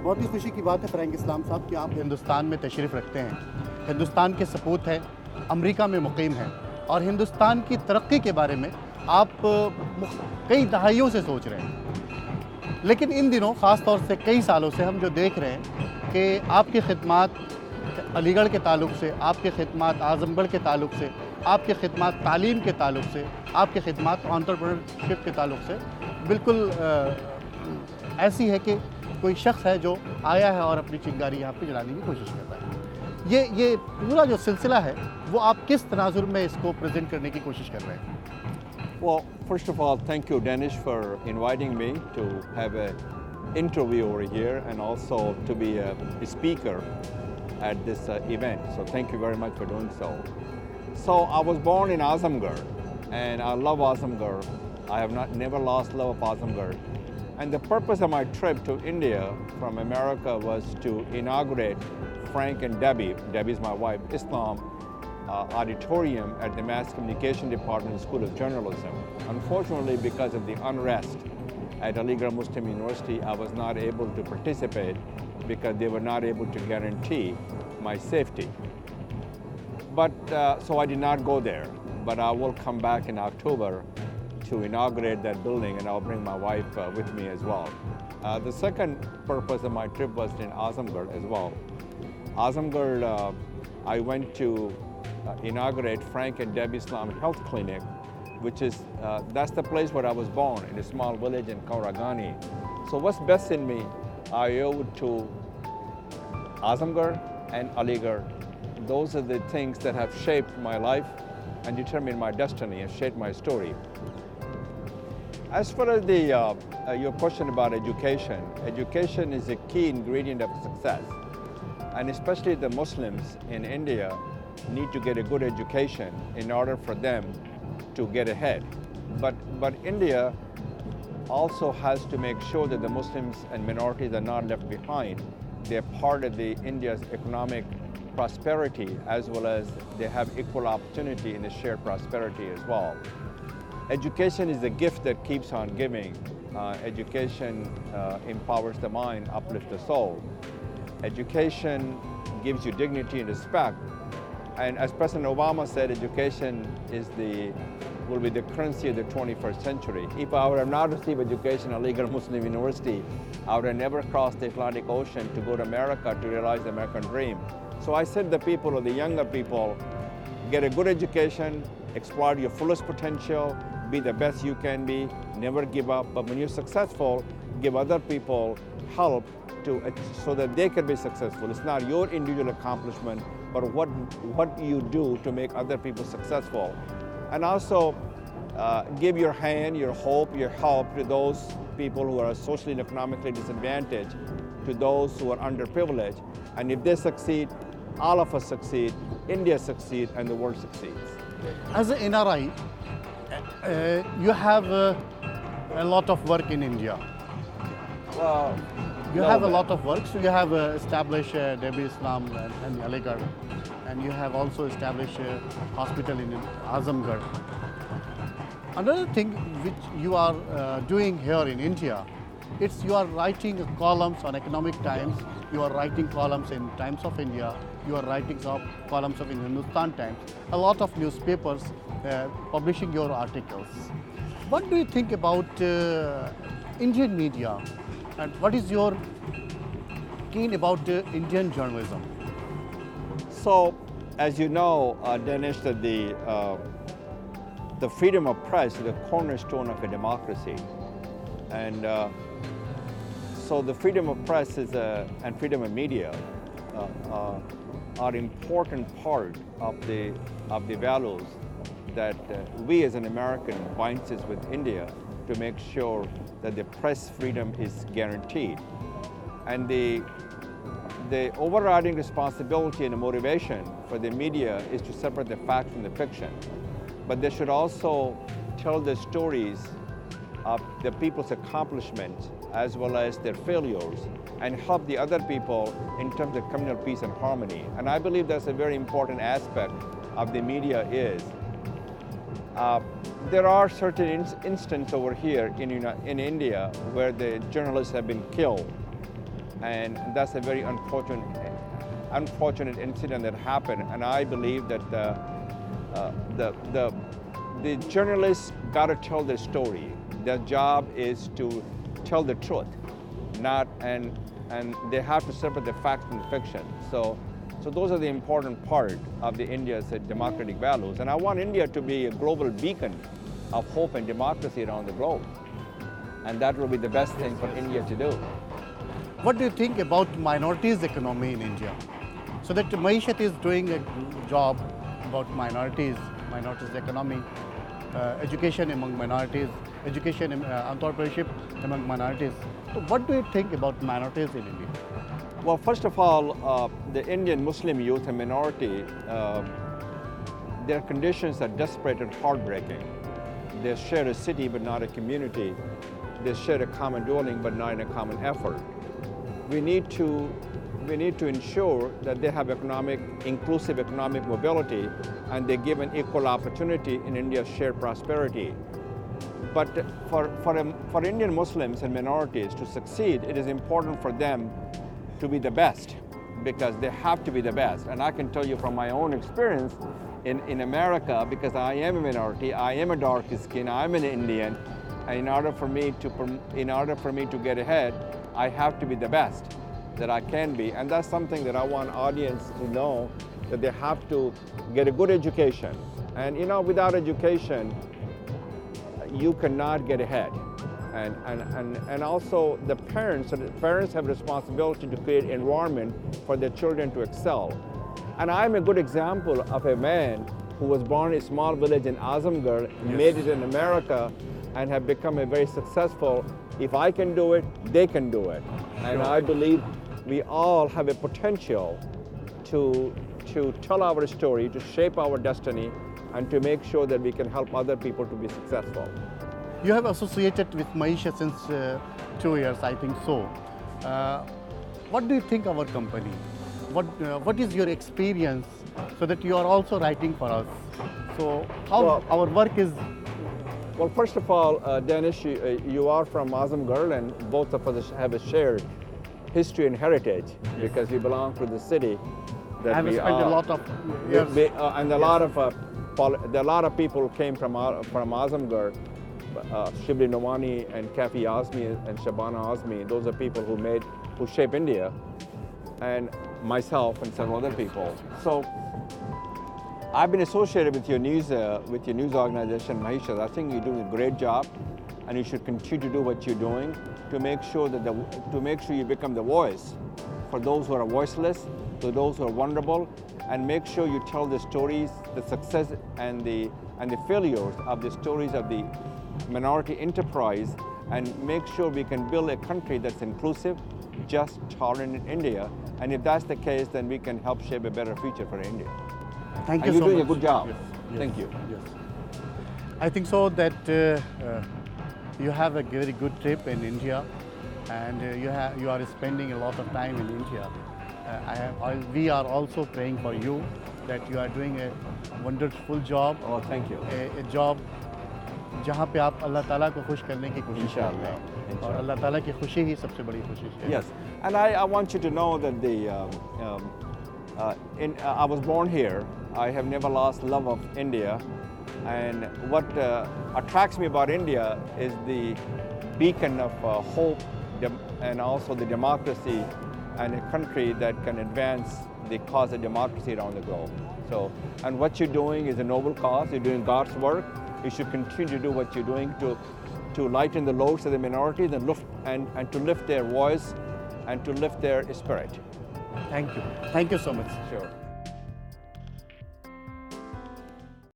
बहुत ही खुशी की बात है फ़रंग इस्लाम साहब कि आप हिंदुस्तान में तशरीफ़ रखते हैं, हिंदुस्तान के सपूत हैं, अमेरिका में मुक़ीम हैं और हिंदुस्तान की तरक्की के बारे में आप कई दहाइयों से सोच रहे हैं। लेकिन इन दिनों ख़ास तौर से कई सालों से हम जो देख रहे हैं कि आपकी खिदमत अलीगढ़ के ताल्लुक़ से, आपकी खिदमत आज़मगढ़ के ताल्लुक़ से, आपकी खिदमत तालीम के ताल्लुक़ से, आपकी खिदमत एंटरप्रेन्योरशिप के ताल्लुक़ से बिल्कुल ऐसी है कि कोई शख्स है जो आया है और अपनी चिंगारी यहाँ पे जलाने की कोशिश कर रहा है। ये पूरा जो सिलसिला है वो आप किस तनाजुर में इसको प्रेजेंट करने की कोशिश कर रहे हैं? Well, first of all, thank you, Danish, for inviting me to have an interview over here and also to be a speaker at this event. So thank you very much for doing so. So I was born in Azamgarh and I love Azamgarh. I have never lost love of Azamgarh. And the purpose of my trip to India from America was to inaugurate Frank and Debbie's my wife, Islam auditorium at the Mass Communication Department School of Journalism. Unfortunately, because of the unrest at Aligarh Muslim University, I was not able to participate because they were not able to guarantee my safety. But so I did not go there, but I will come back in October to inaugurate that building, and I'll bring my wife with me as well. The second purpose of my trip was in Azamgarh as well. Azamgarh, I went to inaugurate Frank and Debbie Islam Health Clinic, which is, that's the place where I was born, in a small village in Kauragani. So what's best in me, I owe to Azamgarh and Aligarh. Those are the things that have shaped my life and determined my destiny and shaped my story. As far as your question about education, education is a key ingredient of success. And especially the Muslims in India need to get a good education in order for them to get ahead. But India also has to make sure that the Muslims and minorities are not left behind. They're part of India's economic prosperity, as well as they have equal opportunity in the shared prosperity as well. Education is a gift that keeps on giving. Education empowers the mind, uplifts the soul. Education gives you dignity and respect. And as President Obama said, education will be the currency of the 21st century. If I would have not received education at Aligarh Muslim University, I would have never crossed the Atlantic Ocean to go to America to realize the American dream. So I said to the people, or the younger people, get a good education, exploit your fullest potential, be the best you can be, never give up. But when you're successful, give other people help so that they can be successful. It's not your individual accomplishment, but what you do to make other people successful. And also give your hand, your hope, your help to those people who are socially and economically disadvantaged, to those who are underprivileged. And if they succeed, all of us succeed, India succeeds, and the world succeeds. As an NRI, you have a lot of work in India. You have a lot of work. So you have established Debbie Islam and Aligarh, and you have also established a hospital in Azamgarh. Another thing which you are doing here in India, it's you are writing columns on Economic Times, you are writing columns in Times of India, you are writing columns in Hindustan Times, a lot of newspapers publishing your articles. What do you think about Indian media, and what is your keen about Indian journalism? So, as you know, Danish, that the freedom of press is the cornerstone of a democracy. And so the freedom of press and freedom of media are important part of the values that we as an American binds us with India to make sure that the press freedom is guaranteed. And the overriding responsibility and the motivation for the media is to separate the fact from the fiction. But they should also tell the stories of the people's accomplishments as well as their failures, and help the other people in terms of communal peace and harmony. And I believe that's a very important aspect of the media is. There are certain instances over here in India where the journalists have been killed. and that's a very unfortunate incident that happened. And I believe that the journalists got to tell their story. Their job is to tell the truth, and they have to separate the facts from fiction. So those are the important part of the India's democratic values. And I want India to be a global beacon of hope and democracy around the globe. And that will be the best thing for India to do. What do you think about minorities economy in India? So that Maishat is doing a job about minorities economy, education among minorities, education, entrepreneurship among minorities. So what do you think about minorities in India? Well, first of all, the Indian Muslim youth and minority, their conditions are desperate and heartbreaking. They share a city but not a community. They share a common dwelling but not in a common effort. We need to ensure that they have inclusive economic mobility, and they're given equal opportunity in India's shared prosperity. But for Indian Muslims and minorities to succeed, it is important for them to be the best, because they have to be the best. And I can tell you from my own experience in America, because I am a minority, I am a dark skin, I'm an Indian, and in order for me to get ahead, I have to be the best that I can be. And that's something that I want audience to know, that they have to get a good education. And without education, you cannot get ahead. And also the parents have responsibility to create environment for their children to excel. And I'm a good example of a man who was born in a small village in Azamgarh, made it in America, and have become a very successful. If I can do it, they can do it. And I believe we all have a potential to tell our story, to shape our destiny, and to make sure that we can help other people to be successful. You have associated with Maishat since 2 years, I think so. What do you think of our company? What is your experience, so that you are also writing for us? So how our work is? Well, first of all, Danish, you are from Azamgarh, and both of us have a shared history and heritage, because we belong to the city that I have spent a lot of years. And a lot of people came from Azamgarh. Shibli Nomani and Kafi Azmi and Shabana Azmi, those are people who shape India, and myself and several other people. So I've been associated with your news organization, Maeshat. I think you're doing a great job, and you should continue to do what you're doing to make sure you become the voice for those who are voiceless, to those who are vulnerable, and make sure you tell the stories, the success and the failures of the stories of the minority enterprise, and make sure we can build a country that's inclusive, just, tolerant in India. And if that's the case, then we can help shape a better future for India. Thank you so much. You're doing a good job. Yes. Thank you. Yes. I think so that you have a very good trip in India, and you are spending a lot of time in India. We are also praying for you, that you are doing a wonderful job. Oh, thank you. A job जहाँ पे आप अल्लाह ताला को खुश करने की कोशिश कर रहे हैं, और अल्लाह ताला की खुशी ही सबसे बड़ी खुशी है. Yes, and I want you to know that I was born here. I have never lost love of India, and what attracts me about India is the beacon of hope and also the democracy, and a country that can advance the cause of democracy around the globe. So, and what you're doing is a noble cause. You're doing God's work. You should continue to do what you're doing to lighten the loads of the minorities and to lift their voice and to lift their spirit. Thank you. Thank you so much. Sure.